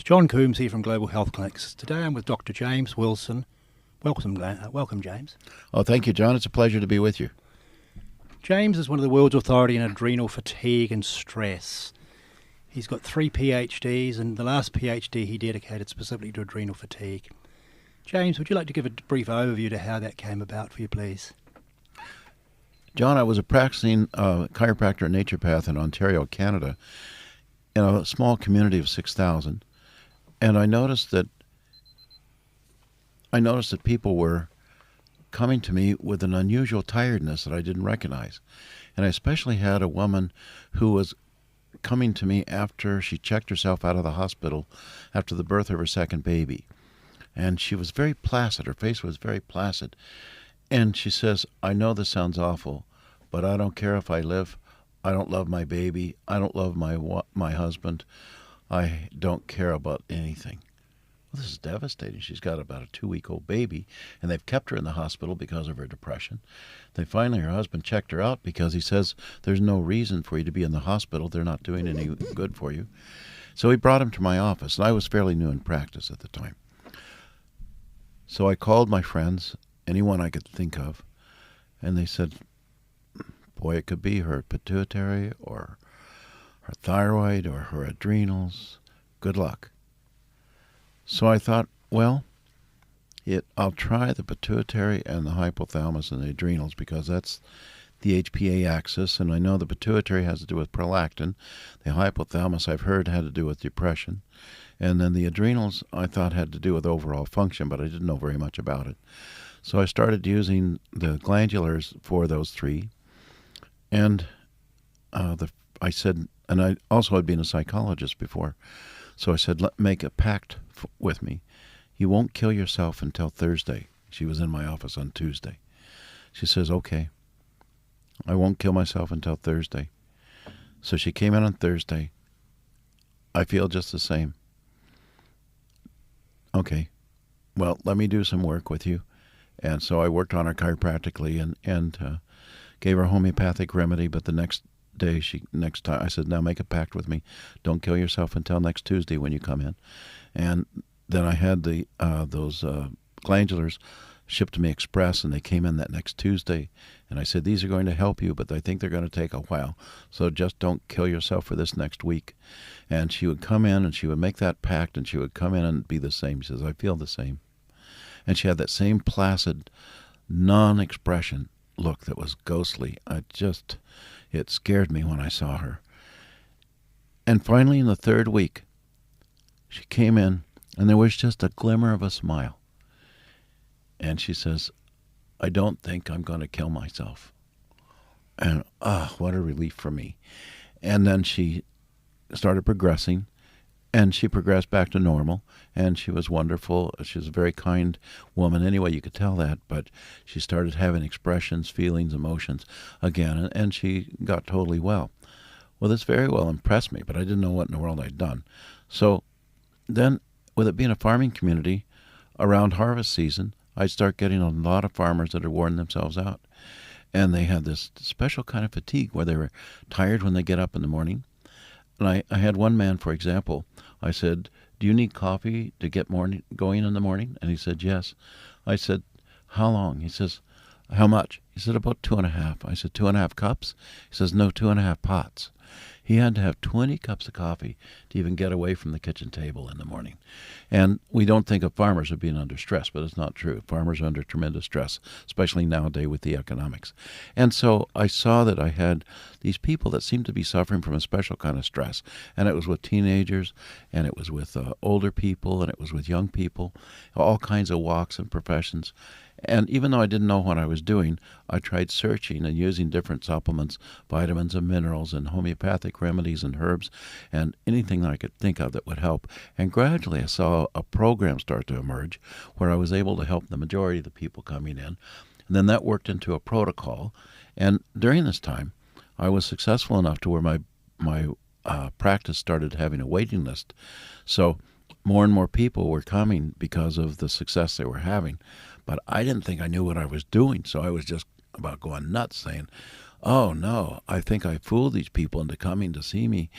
John Coombs here from Global Health Clinics. Today I'm with Dr. James Wilson. Welcome, James. Oh, thank you, John. It's a pleasure to be with you. James is one of the world's authority in adrenal fatigue and stress. He's got 3 PhDs, and the last PhD he dedicated specifically to adrenal fatigue. James, would you like to give a brief overview to how that came about for you, please? John, I was a practicing chiropractor and naturopath in Ontario, Canada, in a small community of 6,000, and I noticed that people were coming to me with an unusual tiredness that I didn't recognize. And I especially had a woman who was coming to me after she checked herself out of the hospital after the birth of her second baby. And she was very placid. Her face was very placid. And she says, I know this sounds awful, but I don't care if I live. I don't love my baby. I don't love my husband. I don't care about anything. Well, this is devastating. She's got about a 2-week-old baby, and they've kept her in the hospital because of her depression. Finally, her husband checked her out because he says, there's no reason for you to be in the hospital. They're not doing any good for you. So he brought him to my office, and I was fairly new in practice at the time. So I called my friends, anyone I could think of, and they said, boy, it could be her pituitary or her thyroid or her adrenals. Good luck. So I thought, well, I'll try the pituitary and the hypothalamus and the adrenals because that's the HPA axis, and I know the pituitary has to do with prolactin. The hypothalamus, I've heard, had to do with depression. And then the adrenals, I thought, had to do with overall function, but I didn't know very much about it. So I started using the glandulars for those three. And I said, and I also had been a psychologist before, so I said, make a pact with me. You won't kill yourself until Thursday. She was in my office on Tuesday. She says, okay, I won't kill myself until Thursday. So she came in on Thursday. I feel just the same. Okay, well, let me do some work with you. And so I worked on her chiropractically and gave her a homeopathic remedy, but the next time I said, now make a pact with me. Don't kill yourself until next Tuesday when you come in. And then I had those glandulars shipped to me express, and they came in that next Tuesday. And I said, these are going to help you, but I think they're going to take a while. So just don't kill yourself for this next week. And she would come in and she would make that pact, and she would come in and be the same. She says, I feel the same. And she had that same placid, non-expression look that was ghostly. It scared me when I saw her. And finally, in the third week, she came in, and there was just a glimmer of a smile. And she says, I don't think I'm going to kill myself. And, what a relief for me. And then she started progressing, and she progressed back to normal, and she was wonderful. She was a very kind woman. Anyway, you could tell that, but she started having expressions, feelings, emotions again, and she got totally well. Well, this very well impressed me, but I didn't know what in the world I'd done. So then, with it being a farming community, around harvest season, I'd start getting a lot of farmers that had worn themselves out. And they had this special kind of fatigue where they were tired when they get up in the morning. And I had one man, for example, I said, do you need coffee to get going in the morning? And he said, yes. I said, how long? He says, how much? He said, about 2.5. I said, 2.5 cups? He says, no, 2.5 pots. He had to have 20 cups of coffee to even get away from the kitchen table in the morning. And we don't think of farmers as being under stress, but it's not true. Farmers are under tremendous stress, especially nowadays with the economics. And so I saw that I had these people that seemed to be suffering from a special kind of stress. And it was with teenagers, and it was with older people, and it was with young people, all kinds of walks and professions. And even though I didn't know what I was doing, I tried searching and using different supplements, vitamins and minerals and homeopathic remedies and herbs and anything that I could think of that would help. And gradually I saw a program start to emerge where I was able to help the majority of the people coming in. And then that worked into a protocol. And during this time, I was successful enough to where my practice started having a waiting list. So more and more people were coming because of the success they were having. But I didn't think I knew what I was doing, so I was just about going nuts saying, oh no, I think I fooled these people into coming to see me,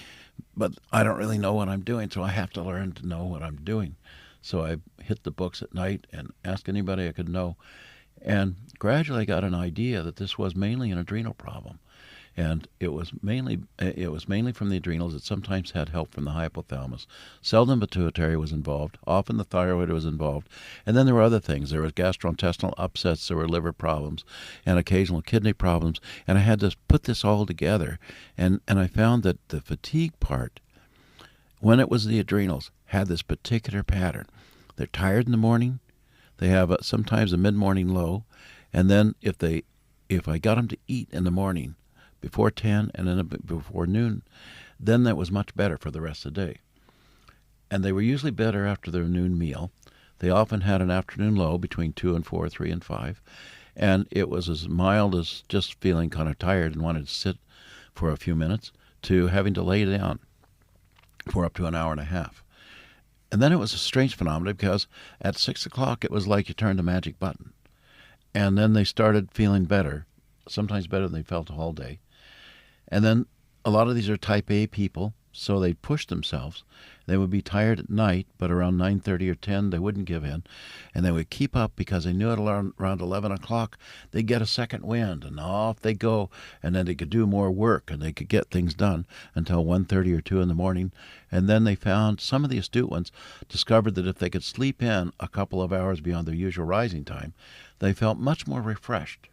but I don't really know what I'm doing, so I have to learn to know what I'm doing. So I hit the books at night and asked anybody I could know, and gradually I got an idea that this was mainly an adrenal problem. And it was mainly from the adrenals. It sometimes had help from the hypothalamus. Seldom pituitary was involved. Often the thyroid was involved. And then there were other things. There was gastrointestinal upsets. There were liver problems and occasional kidney problems. And I had to put this all together. And I found that the fatigue part, when it was the adrenals, had this particular pattern. They're tired in the morning. They have sometimes a mid-morning low. And then if I got them to eat in the morning, before 10 and then before noon, then that was much better for the rest of the day. And they were usually better after their noon meal. They often had an afternoon low between 2 and 4, 3 and 5. And it was as mild as just feeling kind of tired and wanted to sit for a few minutes to having to lay down for up to an hour and a half. And then it was a strange phenomenon because at 6 o'clock it was like you turned a magic button. And then they started feeling better, sometimes better than they felt all day. And then a lot of these are type A people, so they'd push themselves. They would be tired at night, but around 9:30 or 10, they wouldn't give in. And they would keep up because they knew at around 11 o'clock, they'd get a second wind, and off they go. And then they could do more work, and they could get things done until 1:30 or 2 in the morning. And then they found, some of the astute ones discovered that if they could sleep in a couple of hours beyond their usual rising time, they felt much more refreshed.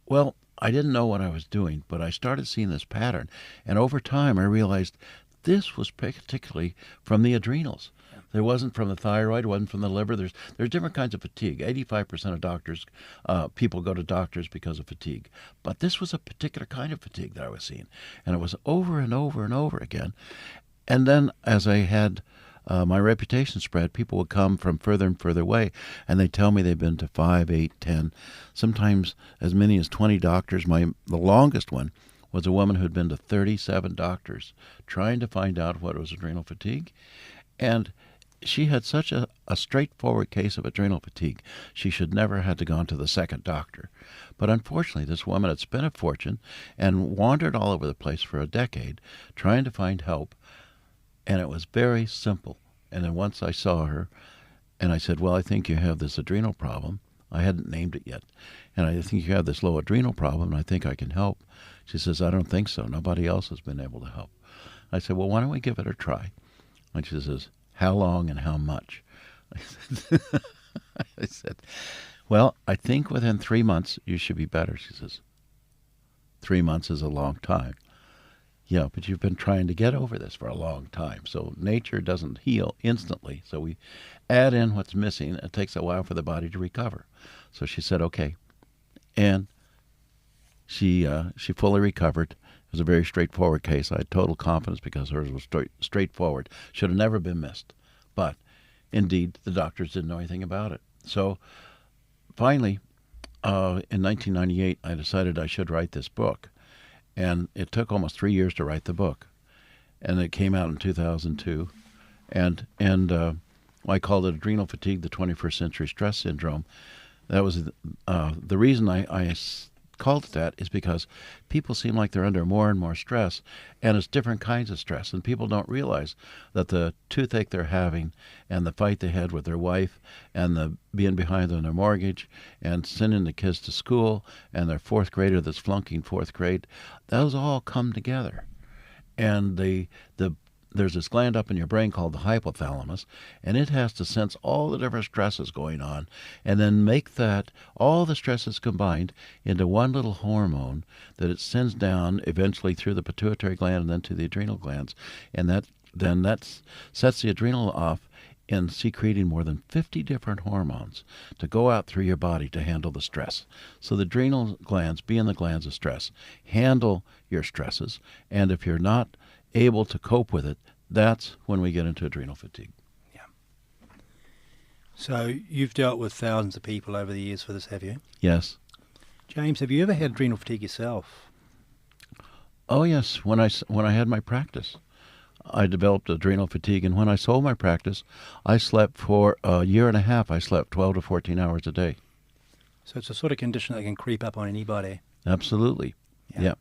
Well, I didn't know what I was doing, but I started seeing this pattern. And over time, I realized this was particularly from the adrenals. There wasn't from the thyroid, it wasn't from the liver. There's different kinds of fatigue. 85% of people go to doctors because of fatigue. But this was a particular kind of fatigue that I was seeing. And it was over and over and over again. And then as I had my reputation spread, people would come from further and further away, and they'd tell me they'd been to 5, 8, 10, sometimes as many as 20 doctors. The longest one was a woman who had been to 37 doctors trying to find out what was adrenal fatigue. And she had such a straightforward case of adrenal fatigue, she should never have had to gone to the second doctor. But unfortunately, this woman had spent a fortune and wandered all over the place for a decade trying to find help. And it was very simple. And then once I saw her, and I said, well, I think you have this adrenal problem. I hadn't named it yet. And I think you have this low adrenal problem, and I think I can help. She says, I don't think so. Nobody else has been able to help. I said, well, why don't we give it a try? And she says, how long and how much? I said, well, I think within 3 months you should be better. She says, 3 months is a long time. Yeah, but you've been trying to get over this for a long time. So nature doesn't heal instantly. So we add in what's missing. It takes a while for the body to recover. So she said, okay. And she fully recovered. It was a very straightforward case. I had total confidence because hers was straightforward. Should have never been missed. But indeed, the doctors didn't know anything about it. So finally, in 1998, I decided I should write this book. And it took almost 3 years to write the book. And it came out in 2002. And I called it Adrenal Fatigue, the 21st Century Stress Syndrome. That was the reason I called it that is because people seem like they're under more and more stress, and it's different kinds of stress. And people don't realize that the toothache they're having and the fight they had with their wife and the being behind on their mortgage and sending the kids to school and their fourth grader that's flunking fourth grade, those all come together. And there's this gland up in your brain called the hypothalamus, and it has to sense all the different stresses going on and then make that, all the stresses combined, into one little hormone that it sends down eventually through the pituitary gland and then to the adrenal glands. And that sets the adrenal off in secreting more than 50 different hormones to go out through your body to handle the stress. So the adrenal glands, being the glands of stress, handle your stresses, and if you're not able to cope with it, that's when we get into adrenal fatigue. Yeah. So you've dealt with thousands of people over the years for this, have you? Yes. James, have you ever had adrenal fatigue yourself? Oh, yes. When I had my practice, I developed adrenal fatigue, and when I sold my practice, I slept for a year and a half. I slept 12 to 14 hours a day. So it's a sort of condition that can creep up on anybody. Absolutely. Yeah.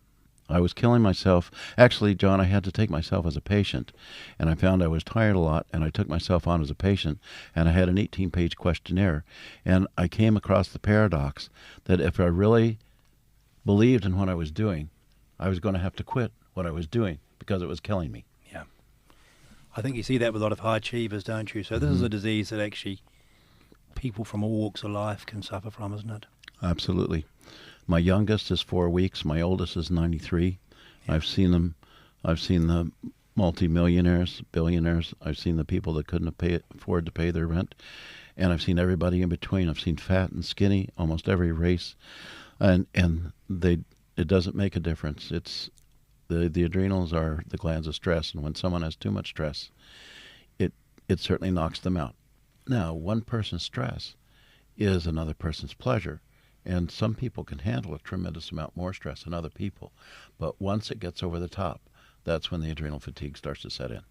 I was killing myself. Actually, John, I had to take myself as a patient, and I found I was tired a lot, and I took myself on as a patient, and I had an 18-page questionnaire, and I came across the paradox that if I really believed in what I was doing, I was going to have to quit what I was doing because it was killing me. Yeah. I think you see that with a lot of high achievers, don't you? So this is a disease that actually people from all walks of life can suffer from, isn't it? Absolutely. My youngest is 4 weeks. My oldest is 93. Yeah. I've seen them. I've seen the multimillionaires, billionaires. I've seen the people that couldn't afford to pay their rent. And I've seen everybody in between. I've seen fat and skinny, almost every race. And it doesn't make a difference. It's the adrenals are the glands of stress. And when someone has too much stress, it certainly knocks them out. Now, one person's stress is another person's pleasure. And some people can handle a tremendous amount more stress than other people. But once it gets over the top, that's when the adrenal fatigue starts to set in.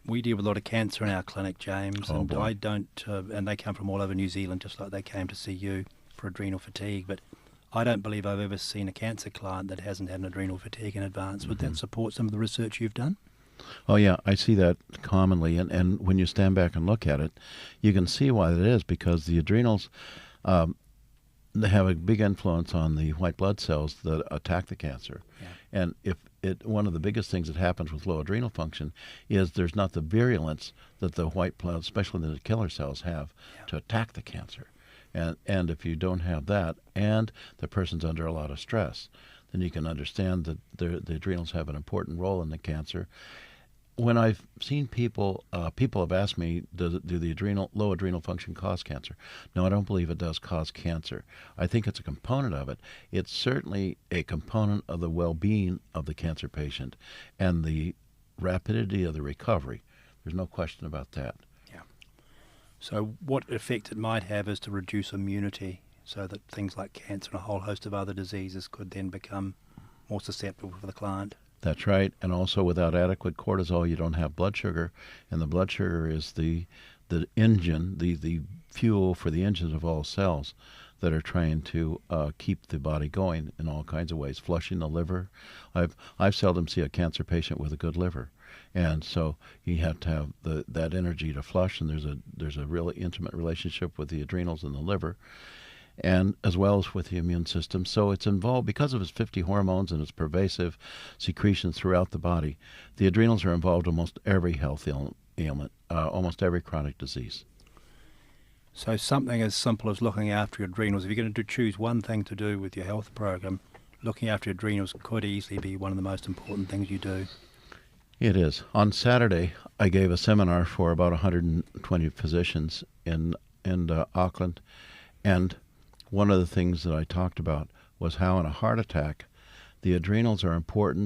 We deal with a lot of cancer in our clinic, James, and I don't, and they come from all over New Zealand, just like they came to see you for adrenal fatigue. But I don't believe I've ever seen a cancer client that hasn't had an adrenal fatigue in advance. Would that support some of the research you've done? Oh, yeah, I see that commonly. And when you stand back and look at it, you can see why that is, because the adrenals... they have a big influence on the white blood cells that attack the cancer. Yeah. And one of the biggest things that happens with low adrenal function is there's not the virulence that the white blood, especially the killer cells, have to attack the cancer. And if you don't have that, and the person's under a lot of stress, then you can understand that the adrenals have an important role in the cancer. When I've seen people have asked me, do the low adrenal function cause cancer? No, I don't believe it does cause cancer. I think it's a component of it. It's certainly a component of the well-being of the cancer patient and the rapidity of the recovery. There's no question about that. Yeah. So what effect it might have is to reduce immunity so that things like cancer and a whole host of other diseases could then become more susceptible for the client. That's right. And also without adequate cortisol, you don't have blood sugar. And the blood sugar is the engine, the fuel for the engines of all cells that are trying to keep the body going in all kinds of ways, flushing the liver. I've seldom seen a cancer patient with a good liver. And so you have to have that energy to flush, and there's a really intimate relationship with the adrenals and the liver, and as well as with the immune system. So it's involved, because of its 50 hormones and its pervasive secretions throughout the body, the adrenals are involved in almost every health ailment, almost every chronic disease. So something as simple as looking after your adrenals, if you're going to choose one thing to do with your health program, looking after your adrenals could easily be one of the most important things you do. It is. On Saturday, I gave a seminar for about 120 physicians in Auckland, and one of the things that I talked about was how in a heart attack, the adrenals are important